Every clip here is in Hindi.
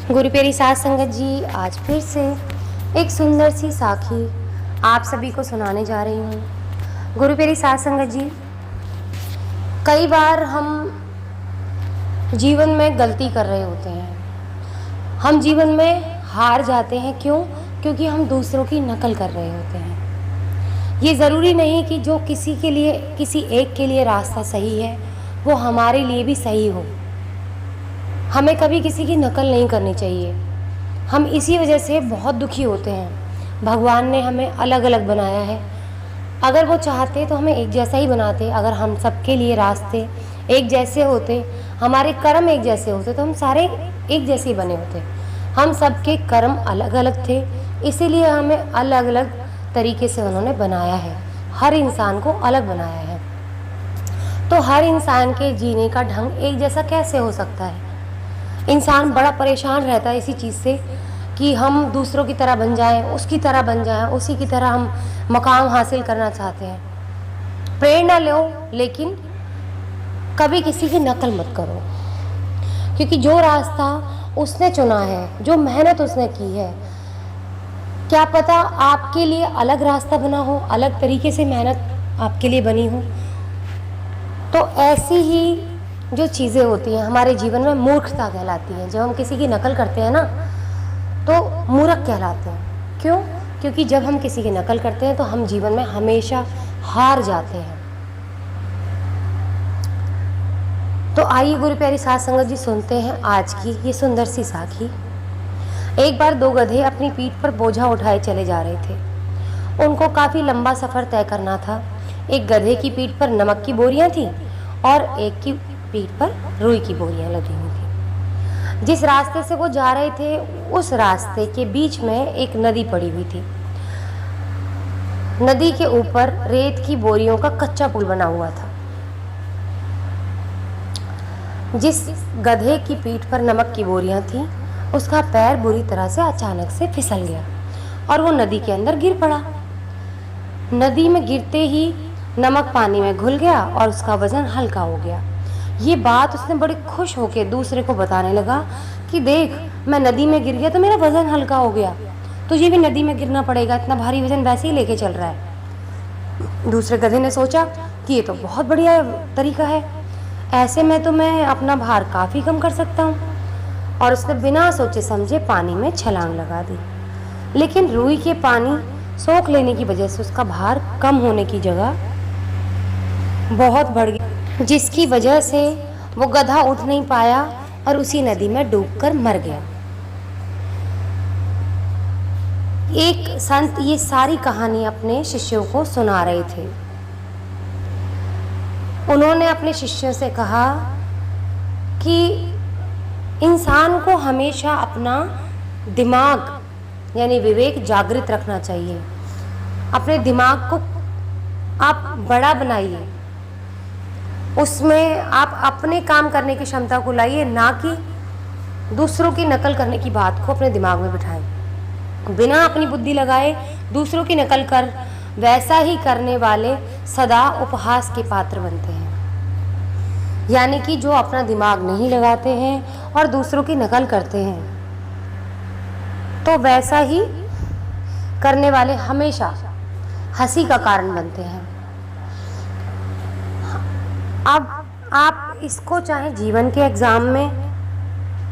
गुरु प्यारी साध संगत जी, आज फिर से एक सुंदर सी साखी आप सभी को सुनाने जा रही हूँ। गुरु प्यारी साध संगत जी, कई बार हम जीवन में गलती कर रहे होते हैं। हम जीवन में हार जाते हैं। क्यों? क्योंकि हम दूसरों की नकल कर रहे होते हैं। ये ज़रूरी नहीं कि जो किसी के लिए, किसी एक के लिए रास्ता सही है वो हमारे लिए भी सही हो। हमें कभी किसी की नकल नहीं करनी चाहिए। हम इसी वजह से बहुत दुखी होते हैं। भगवान ने हमें अलग अलग बनाया है। अगर वो चाहते तो हमें एक जैसा ही बनाते। अगर हम सबके लिए रास्ते एक जैसे होते, हमारे कर्म एक जैसे होते, तो हम सारे एक जैसे ही बने होते। हम सबके कर्म अलग अलग थे, इसीलिए हमें अलग अलग तरीके से उन्होंने बनाया है। हर इंसान को अलग बनाया है। तो हर इंसान के जीने का ढंग एक जैसा कैसे हो सकता है? इंसान बड़ा परेशान रहता है इसी चीज़ से कि हम दूसरों की तरह बन जाएं, उसकी तरह बन जाएं, उसी की तरह हम मकाम हासिल करना चाहते हैं। प्रेरणा लो, लेकिन कभी किसी की नकल मत करो, क्योंकि जो रास्ता उसने चुना है, जो मेहनत उसने की है, क्या पता आपके लिए अलग रास्ता बना हो, अलग तरीके से मेहनत आपके लिए बनी हो। तो ऐसी ही जो चीज़ें होती हैं हमारे जीवन में मूर्खता कहलाती हैं। जब हम किसी की नकल करते हैं ना, तो मूर्ख कहलाते हैं। क्यों? क्योंकि जब हम किसी की नकल करते हैं तो हम जीवन में हमेशा हार जाते हैं। तो आइए गुरु प्यारी साध संगत जी, सुनते हैं आज की ये सुंदर सी साखी। एक बार दो गधे अपनी पीठ पर बोझा उठाए चले जा रहे थे। उनको काफ़ी लंबा सफ़र तय करना था। एक गधे की पीठ पर नमक की बोरियां थीं और एक की पीठ पर रुई की बोरियां लगी हुई थी। जिस रास्ते से वो जा रहे थे, उस रास्ते के बीच में एक नदी पड़ी हुई थी। नदी के ऊपर रेत की बोरियों का कच्चा पुल बना हुआ था। जिस गधे की पीठ पर नमक की बोरियां थीं, उसका पैर बुरी तरह से अचानक से फिसल गया और वो नदी के अंदर गिर पड़ा। नदी में गिरते ही नमक पानी में घुल गया और उसका वजन हल्का हो गया। ये बात उसने बड़ी खुश होकर दूसरे को बताने लगा कि देख, मैं नदी में गिर गया तो मेरा वजन हल्का हो गया, तुझे भी नदी में गिरना पड़ेगा, इतना भारी वजन वैसे ही लेके चल रहा है। दूसरे गधे ने सोचा कि ये तो बहुत बढ़िया तरीका है, ऐसे में तो मैं अपना भार काफ़ी कम कर सकता हूँ। और उसने बिना सोचे समझे पानी में छलांग लगा दी। लेकिन रुई के पानी सोख लेने की वजह से उसका भार कम होने की जगह बहुत बढ़ गया, जिसकी वजह से वो गधा उठ नहीं पाया और उसी नदी में डूबकर मर गया। एक संत ये सारी कहानी अपने शिष्यों को सुना रहे थे। उन्होंने अपने शिष्यों से कहा कि इंसान को हमेशा अपना दिमाग यानी विवेक जागृत रखना चाहिए। अपने दिमाग को आप बड़ा बनाइए, उसमें आप अपने काम करने की क्षमता को लाइए, ना कि दूसरों की नकल करने की बात को अपने दिमाग में बिठाएं। बिना अपनी बुद्धि लगाए दूसरों की नकल कर वैसा ही करने वाले सदा उपहास के पात्र बनते हैं। यानी कि जो अपना दिमाग नहीं लगाते हैं और दूसरों की नकल करते हैं, तो वैसा ही करने वाले हमेशा हंसी का कारण बनते हैं। अब आप इसको चाहे जीवन के एग्ज़ाम में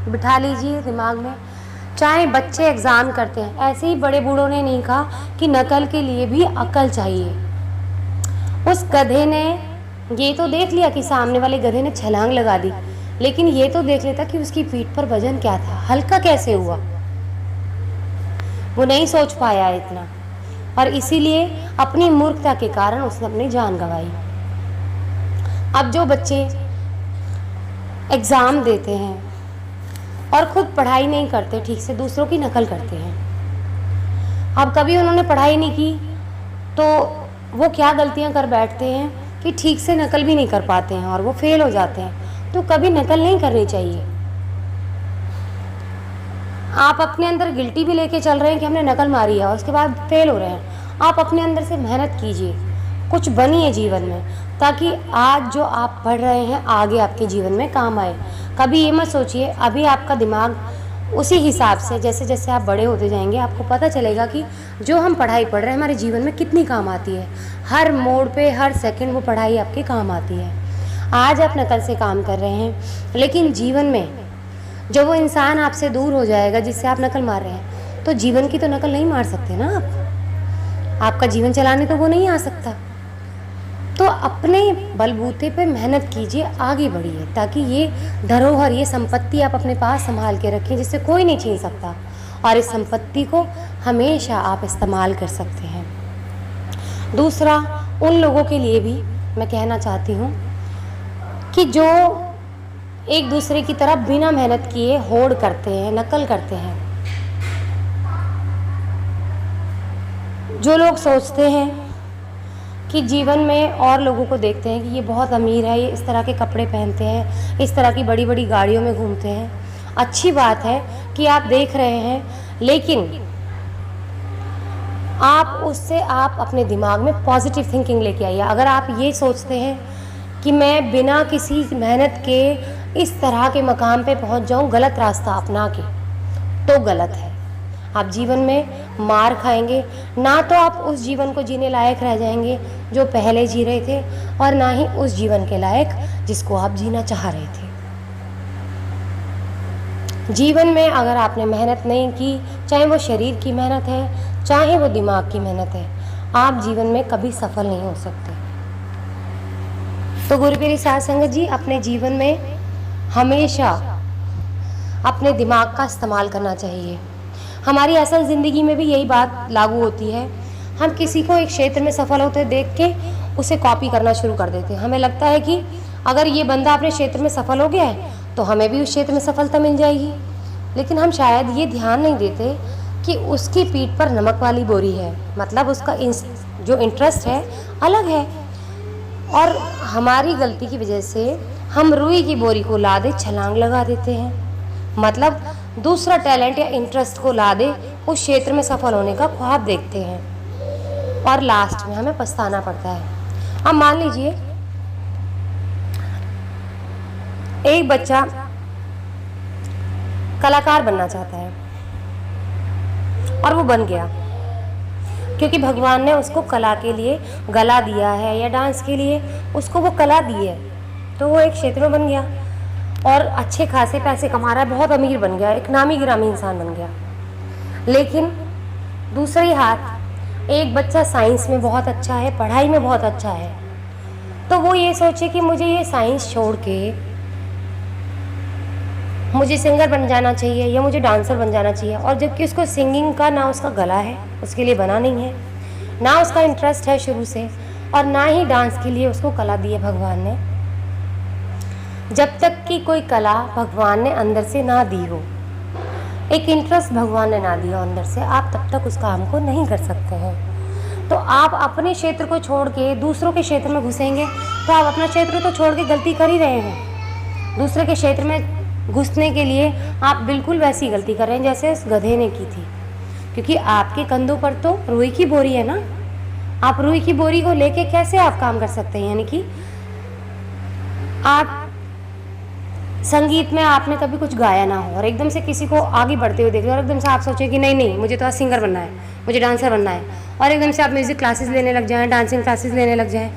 बिठा लीजिए दिमाग में, चाहे बच्चे एग्ज़ाम करते हैं। ऐसे ही बड़े बूढ़ों ने नहीं कहा कि नकल के लिए भी अक्ल चाहिए। उस गधे ने ये तो देख लिया कि सामने वाले गधे ने छलांग लगा दी, लेकिन ये तो देख लेता कि उसकी पीठ पर वजन क्या था, हल्का कैसे हुआ। वो नहीं सोच पाया इतना, और इसीलिए अपनी मूर्खता के कारण उसने अपनी जान गंवाई। अब जो बच्चे एग्ज़ाम देते हैं और ख़ुद पढ़ाई नहीं करते ठीक से, दूसरों की नकल करते हैं। अब कभी उन्होंने पढ़ाई नहीं की तो वो क्या गलतियां कर बैठते हैं कि ठीक से नकल भी नहीं कर पाते हैं और वो फेल हो जाते हैं। तो कभी नकल नहीं करनी चाहिए। आप अपने अंदर गिल्टी भी लेके चल रहे हैं कि हमने नकल मारी है और उसके बाद फेल हो रहे हैं। आप अपने अंदर से मेहनत कीजिए, कुछ बनिए जीवन में, ताकि आज जो आप पढ़ रहे हैं आगे आपके जीवन में काम आए। कभी ये मत सोचिए अभी आपका दिमाग उसी हिसाब से जैसे जैसे आप बड़े होते जाएंगे आपको पता चलेगा कि जो हम पढ़ाई पढ़ रहे हैं हमारे जीवन में कितनी काम आती है। हर मोड़ पे हर सेकंड वो पढ़ाई आपके काम आती है। आज आप नकल से काम कर रहे हैं, लेकिन जीवन में जब वो इंसान आपसे दूर हो जाएगा जिससे आप नकल मार रहे हैं, तो जीवन की तो नकल नहीं मार सकते ना आप। आपका जीवन चलाने तो वो नहीं आ सकता। तो अपने बलबूते पे मेहनत कीजिए, आगे बढ़िए, ताकि ये धरोहर, ये संपत्ति आप अपने पास संभाल के रखें जिससे कोई नहीं छीन सकता, और इस संपत्ति को हमेशा आप इस्तेमाल कर सकते हैं। दूसरा, उन लोगों के लिए भी मैं कहना चाहती हूँ कि जो एक दूसरे की तरफ बिना मेहनत किए होड़ करते हैं, नकल करते हैं। जो लोग सोचते हैं कि जीवन में और लोगों को देखते हैं कि ये बहुत अमीर है, ये इस तरह के कपड़े पहनते हैं, इस तरह की बड़ी बड़ी गाड़ियों में घूमते हैं। अच्छी बात है कि आप देख रहे हैं, लेकिन आप अपने दिमाग में पॉजिटिव थिंकिंग लेके आइए। अगर आप ये सोचते हैं कि मैं बिना किसी मेहनत के इस तरह के मकाम पे पहुंच जाऊं, गलत रास्ता अपना के, तो गलत है। आप जीवन में मार खाएंगे, ना तो आप उस जीवन को जीने लायक रह जाएंगे जो पहले जी रहे थे, और ना ही उस जीवन के लायक जिसको आप जीना चाह रहे थे। जीवन में अगर आपने मेहनत नहीं की, चाहे वो शरीर की मेहनत है, चाहे वो दिमाग की मेहनत है, आप जीवन में कभी सफल नहीं हो सकते। तो गुरु प्यारी साध संगत जी, अपने जीवन में हमेशा अपने दिमाग का इस्तेमाल करना चाहिए। हमारी असल ज़िंदगी में भी यही बात लागू होती है। हम किसी को एक क्षेत्र में सफल होते देख के उसे कॉपी करना शुरू कर देते हैं। हमें लगता है कि अगर ये बंदा अपने क्षेत्र में सफल हो गया है तो हमें भी उस क्षेत्र में सफलता मिल जाएगी, लेकिन हम शायद ये ध्यान नहीं देते कि उसकी पीठ पर नमक वाली बोरी है, मतलब उसका जो इंटरेस्ट है अलग है। और हमारी गलती की वजह से हम रुई की बोरी को लादे छलांग लगा देते हैं, मतलब दूसरा टैलेंट या इंटरेस्ट को लादे उस क्षेत्र में सफल होने का ख्वाब देखते हैं, और लास्ट में हमें पछताना पड़ता है। अब मान लीजिए एक बच्चा कलाकार बनना चाहता है और वो बन गया, क्योंकि भगवान ने उसको कला के लिए गला दिया है, या डांस के लिए उसको वो कला दी है, तो वो एक क्षेत्र में बन गया और अच्छे खासे पैसे कमा रहा है, बहुत अमीर बन गया, एक नामी गिरामी इंसान बन गया। लेकिन दूसरी हाथ एक बच्चा साइंस में बहुत अच्छा है, पढ़ाई में बहुत अच्छा है, तो वो ये सोचे कि मुझे ये साइंस छोड़ के मुझे सिंगर बन जाना चाहिए या मुझे डांसर बन जाना चाहिए, और जबकि उसको सिंगिंग का ना उसका गला है, उसके लिए बना नहीं है, ना उसका इंटरेस्ट है शुरू से, और ना ही डांस के लिए उसको कला दी है भगवान ने। जब तक कि कोई कला भगवान ने अंदर से ना दी हो, एक इंटरेस्ट भगवान ने ना दिया अंदर से, आप तब तक उस काम को नहीं कर सकते हैं। तो आप अपने क्षेत्र को छोड़ के दूसरों के क्षेत्र में घुसेंगे तो आप अपना क्षेत्र तो छोड़ के गलती कर ही रहे हैं। दूसरे के क्षेत्र में घुसने के लिए आप बिल्कुल वैसी गलती कर रहे हैं जैसे उस गधे ने की थी, क्योंकि आपके कंधों पर तो रुई की बोरी है ना। आप रुई की बोरी को लेके कैसे आप काम कर सकते हैं? यानी कि आप संगीत में आपने कभी कुछ गाया ना हो और एकदम से किसी को आगे बढ़ते हुए देख लो और एकदम से आप सोचे कि नहीं नहीं मुझे तो आज सिंगर बनना है, मुझे डांसर बनना है, और एकदम से आप म्यूज़िक क्लासेस लेने लग जाएं, डांसिंग क्लासेस लेने लग जाएं,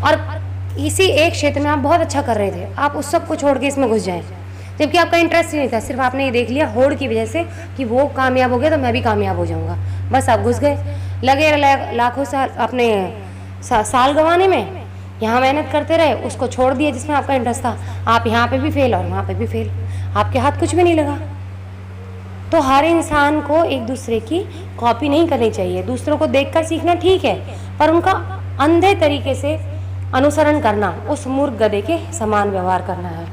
और इसी एक क्षेत्र में आप बहुत अच्छा कर रहे थे, आप उस सब को छोड़ के इसमें घुस जाएं, जबकि आपका इंटरेस्ट ही नहीं था। सिर्फ आपने ये देख लिया होड़ की वजह से कि वो कामयाब हो गया तो मैं भी कामयाब हो जाऊँगा, बस आप घुस गए, लगे लाखों साल अपने साल गंवाने में, यहाँ मेहनत करते रहे, उसको छोड़ दिया जिसमें आपका इंटरेस्ट था, आप यहाँ पे भी फेल और वहाँ पे भी फेल, आपके हाथ कुछ भी नहीं लगा। तो हर इंसान को एक दूसरे की कॉपी नहीं करनी चाहिए। दूसरों को देखकर सीखना ठीक है, पर उनका अंधे तरीके से अनुसरण करना, उस मूर्ख गधे के समान व्यवहार करना है।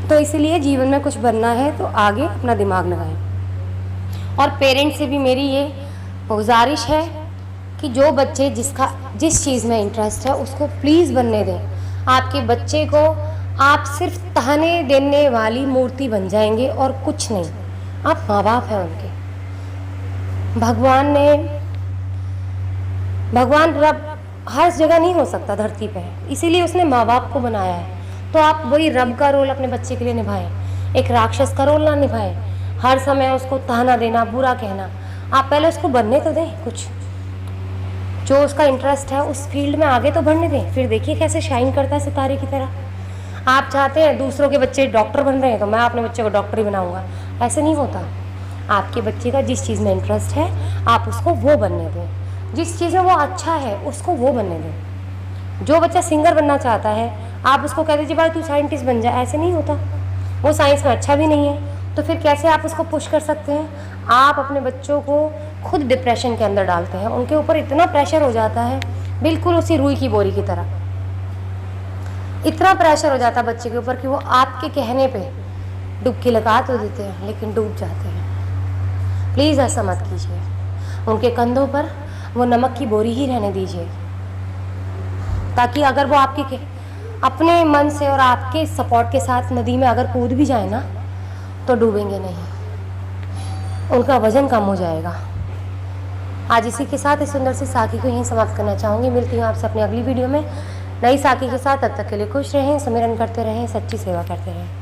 तो इसलिए जीवन में कुछ बनना है तो आगे अपना दिमाग लगाएं। और पेरेंट्स से भी मेरी ये गुजारिश है कि जो बच्चे जिस चीज़ में इंटरेस्ट है उसको प्लीज़ बनने दें। आपके बच्चे को आप सिर्फ ताने देने वाली मूर्ति बन जाएंगे और कुछ नहीं। आप माँ बाप हैं उनके। भगवान रब हर जगह नहीं हो सकता, धरती पे है, इसीलिए उसने माँ बाप को बनाया है। तो आप वही रब का रोल अपने बच्चे के लिए निभाएं। एक राक्षस का रोल ना निभाए, हर समय उसको ताना देना, बुरा कहना। आप पहले उसको बनने तो दें कुछ, जो उसका इंटरेस्ट है उस फील्ड में आगे तो बढ़ने दें, फिर देखिए कैसे शाइन करता है सितारे की तरह। आप चाहते हैं दूसरों के बच्चे डॉक्टर बन रहे हैं तो मैं अपने बच्चे को डॉक्टर ही बनाऊंगा, ऐसे नहीं होता। आपके बच्चे का जिस चीज़ में इंटरेस्ट है आप उसको वो बनने दें, जिस चीज़ में वो अच्छा है उसको वो बनने दें। जो बच्चा सिंगर बनना चाहता है आप उसको कह दीजिए भाई तू साइंटिस्ट बन जा, ऐसे नहीं होता। वो साइंस में अच्छा भी नहीं है तो फिर कैसे आप उसको पुश कर सकते हैं। आप अपने बच्चों को खुद डिप्रेशन के अंदर डालते हैं, उनके ऊपर इतना प्रेशर हो जाता है, बिल्कुल उसी रुई की बोरी की तरह इतना प्रेशर हो जाता है बच्चे के ऊपर कि वो आपके कहने पे डुबकी लगा तो देते हैं लेकिन डूब जाते हैं। प्लीज़ ऐसा मत कीजिए, उनके कंधों पर वो नमक की बोरी ही रहने दीजिए, ताकि अगर वो आपके अपने मन से और आपके सपोर्ट के साथ नदी में अगर कूद भी जाए ना तो डूबेंगे नहीं, उनका वज़न कम हो जाएगा। आज इसी के साथ इस सुंदर सी साखी को यहीं समाप्त करना चाहूँगी। मिलती हूँ आपसे अपनी अगली वीडियो में नई साखी के साथ। तब तक के लिए खुश रहें, सिमरन करते रहें, सच्ची सेवा करते रहें।